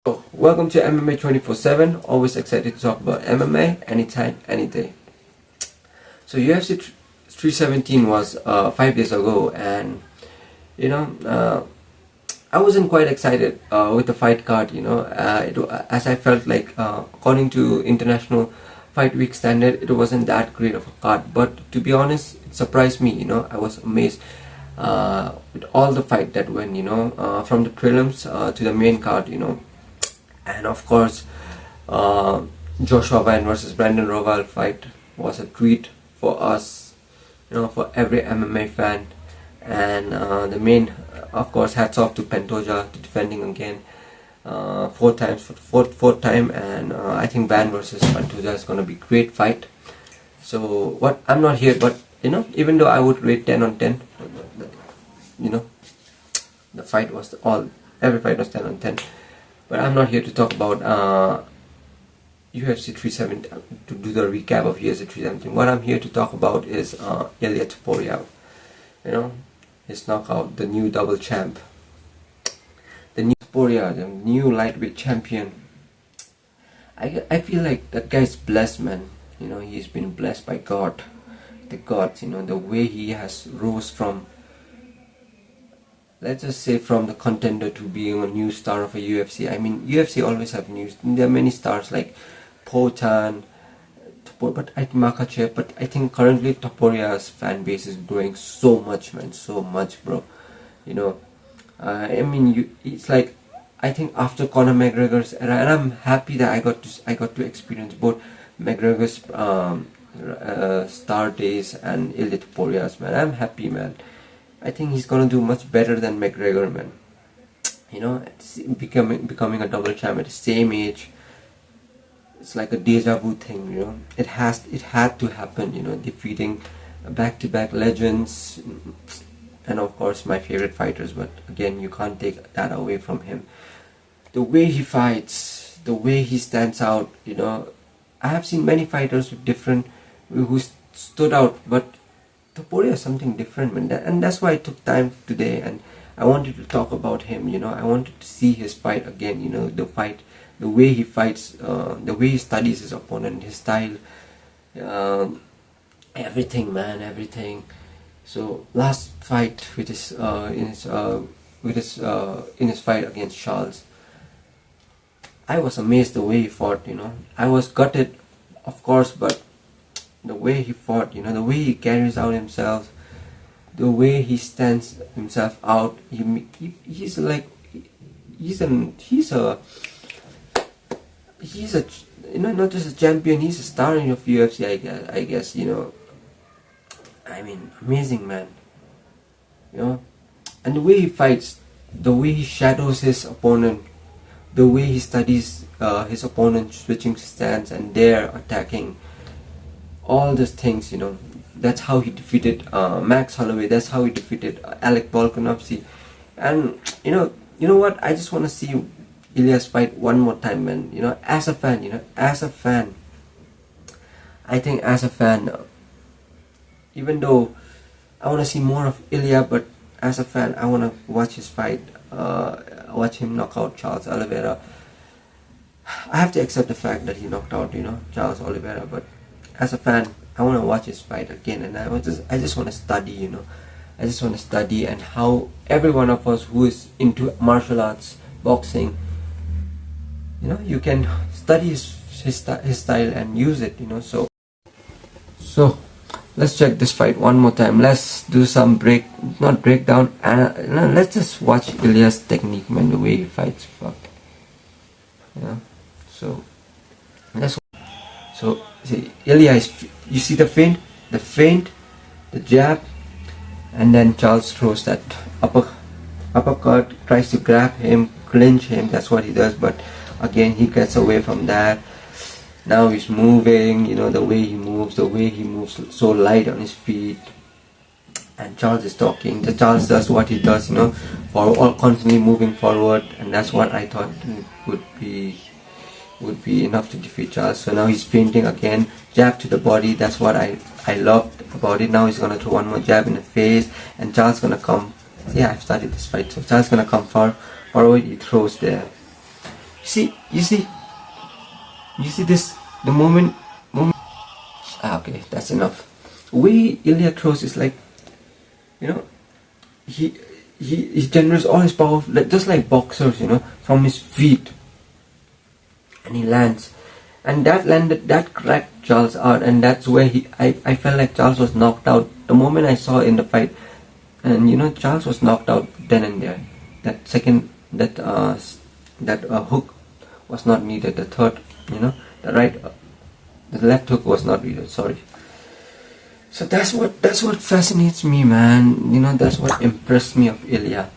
Welcome to MMA 24/7. Always excited to talk about MMA anytime, any day. So UFC 317 was 5 days ago, and you know, I wasn't quite excited with the fight card. As I felt like, according to International Fight Week standard, it wasn't that great of a card. But to be honest, it surprised me. I was amazed with all the fight that went. From the prelims to the main card. And of course, Joshua Vine versus Brandon Royval fight was a treat for us, for every MMA fan. And the main, of course, hats off to Pantoja, to defending again, fourth time, and I think Van versus Pantoja is gonna be great fight. So what I'm not here, but even though I would rate 10 on 10, the fight was every fight was 10 on 10. But I'm not here to talk about UFC 317, to do the recap of UFC 317. What I'm here to talk about is Ilia topuria. His knockout, the new double champ. The new topuria, the new lightweight champion. I feel like that guy's blessed, man. He's been blessed by God. The gods, the way he has rose from, let's just say, from the contender to being a new star of a UFC. I mean, UFC always have news. There are many stars like Potan, but Makachev. But I think currently Topuria's fan base is growing so much, man, so much, bro. It's like, I think after Conor McGregor's era, and I'm happy that I got to experience both McGregor's star days and Ilia Topuria's, man. I'm happy, man. I think he's gonna do much better than McGregor, man. Becoming a double champ at the same age. It's like a deja vu thing, It had to happen, defeating back-to-back legends, and of course my favorite fighters. But again, you can't take that away from him. The way he fights, the way he stands out, I have seen many fighters who stood out, but Topuria is something different, man, and that's why I took time today, and I wanted to talk about him. I wanted to see his fight again. The way he fights, the way he studies his opponent, his style, everything, man, everything. So last fight in his fight against Charles, I was amazed the way he fought. I was gutted, of course, but the way he fought, the way he carries out himself, the way he stands himself out, he's a not just a champion, he's a star in UFC, I guess. I mean, amazing, man. And the way he fights, the way he shadows his opponent, the way he studies his opponent switching stance and there attacking, all these things, that's how he defeated Max Holloway. That's how he defeated Alec Volkanovski. And you know what? I just want to see Ilia's fight one more time, man. As a fan, I think as a fan, even though I want to see more of Ilia, but as a fan, I want to watch his fight, watch him knock out Charles Oliveira. I have to accept the fact that he knocked out, Charles Oliveira, but as a fan, I want to watch his fight again, and I just want to study, I just want to study, and how every one of us who is into martial arts, boxing, you can study his style and use it, So let's check this fight one more time. Let's do some breakdown, and let's just watch Ilia's technique, man, the way he fights. Fuck. So let's. So see, Ilia you see the feint, the jab, and then Charles throws that uppercut, tries to grab him, clinch him. That's what he does, but again he gets away from that. Now he's moving, the way he moves so light on his feet. And Charles is talking. Charles does what he does, constantly moving forward, and that's what I thought would be enough to defeat Charles. So now he's feinting again, jab to the body. That's what I loved about it. Now he's gonna throw one more jab in the face, and Charles gonna come. Yeah, I've started this fight, so Charles gonna come forward. He throws there. You see, you see this, the moment. Okay, that's enough. Way Ilya throws is like, you know, he he generates all his power, like, just like boxers, from his feet, and he lands, and that cracked Charles out, and that's where I felt like Charles was knocked out the moment I saw in the fight, and Charles was knocked out then and there. That second, that hook was not needed. The third, the right, the left hook was not needed. Sorry. So that's what fascinates me, man. That's what impressed me of Ilya,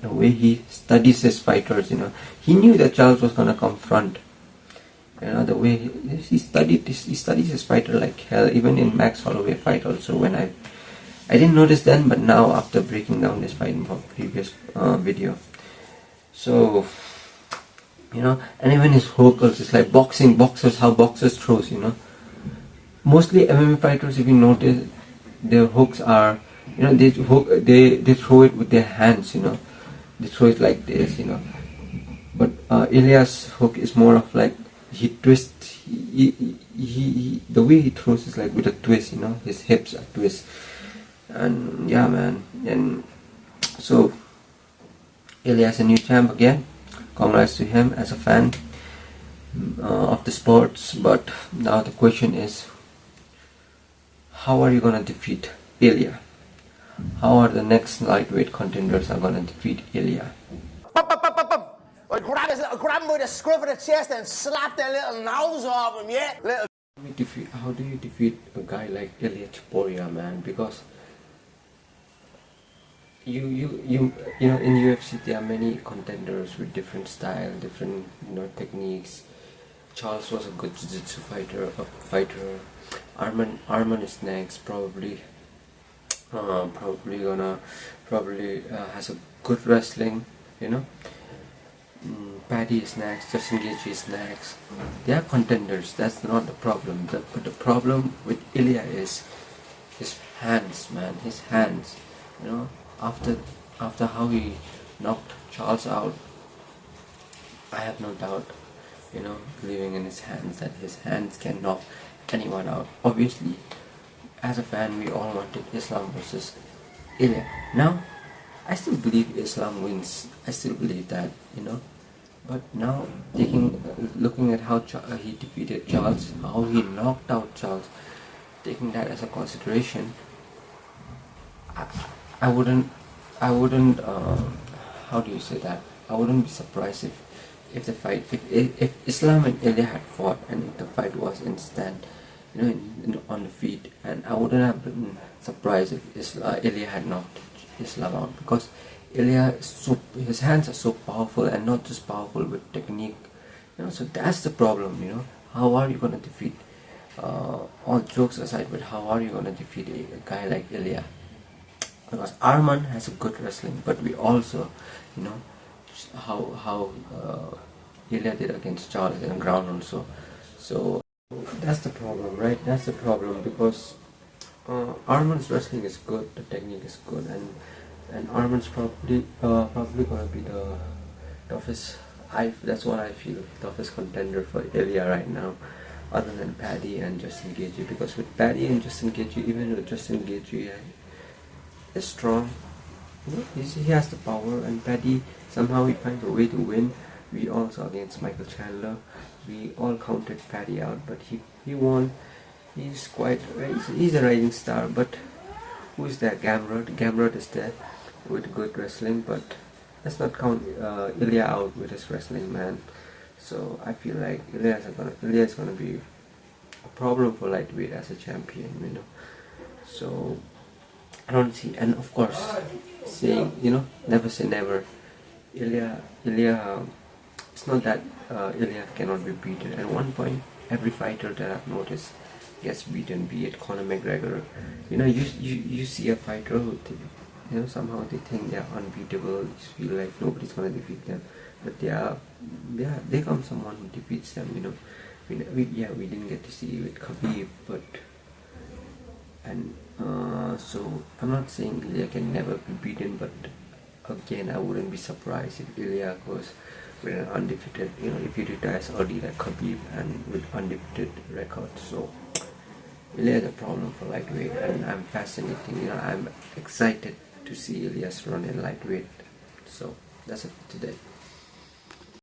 the way he studies his fighters. He knew that Charles was gonna confront. The way he studies his fighter like hell. Even in Max Holloway fight, also, when I didn't notice then, but now after breaking down this fight from previous video. So and even his hooks, it's like boxers, how boxers throws. Mostly MMA fighters, if you notice, their hooks are, they throw it with their hands, they throw it like this, but Ilya's hook is more of like, he twists, the way he throws is like with a twist, his hips are twist. And yeah, man. And so Ilya's a new champ again. Congrats to him as a fan of the sports. But now the question is, how are you gonna defeat Ilya? How are the next lightweight contenders are gonna defeat Ilya? Grab him with a scruff of the chest and slap that little nose off him, yeah? How do you defeat a guy like Ilya Topuria, man? Because you in UFC there are many contenders with different style, different techniques. Charles was a good jiu-jitsu fighter. Arman is next, probably has a good wrestling, Paddy is next, Justin Gaethje is next. They are contenders. That's not the problem. But the problem with Ilya is his hands, man. His hands. After how he knocked Charles out, I have no doubt, believing in his hands, that his hands can knock anyone out. Obviously, as a fan, we all wanted Islam versus Ilya. Now, I still believe Islam wins. I still believe that, But now, looking at how he defeated Charles, how he knocked out Charles, taking that as a consideration, I wouldn't. How do you say that? I wouldn't be surprised if the fight, if Islam and Ilya had fought, and if the fight was instant, on the feet, and I wouldn't have been surprised if Ilya had knocked Islam out, because Ilya his hands are so powerful, and not just powerful with technique. So that's the problem. How are you gonna defeat? All jokes aside, but how are you gonna defeat a guy like Ilya? Because Arman has a good wrestling, but we also, how Ilya did against Charles in the ground also. So that's the problem, right? That's the problem, because Arman's wrestling is good, the technique is good, and Arman's probably gonna be the toughest. That's what I feel, toughest contender for Ilya right now, other than Paddy and Justin Gaethje. Because with Paddy and Justin Gaethje, even with Justin Gaethje, is strong. He has the power, and Paddy somehow he finds a way to win. We all saw against Michael Chandler. We all counted Paddy out, but he won. He's a rising star. But who is there? Gamrot is there with good wrestling, but let's not count Ilya out with his wrestling, man. So I feel like Ilya is gonna be a problem for lightweight as a champion, So I don't see, and of course, saying, never say never. Ilya, it's not that Ilya cannot be beaten. At one point, every fighter that I've noticed gets beaten, be it Conor McGregor. You see a fighter who, somehow they think they're unbeatable, you feel like nobody's gonna defeat them. But they come someone who defeats them, we didn't get to see with Khabib, but so I'm not saying Ilya can never be beaten, but again, I wouldn't be surprised if Ilya goes with an undefeated, if he retires early like Khabib and with undefeated record. So Ilya is a problem for lightweight, and I'm fascinated. I'm excited to see Ilyas run in lightweight. So that's it for today.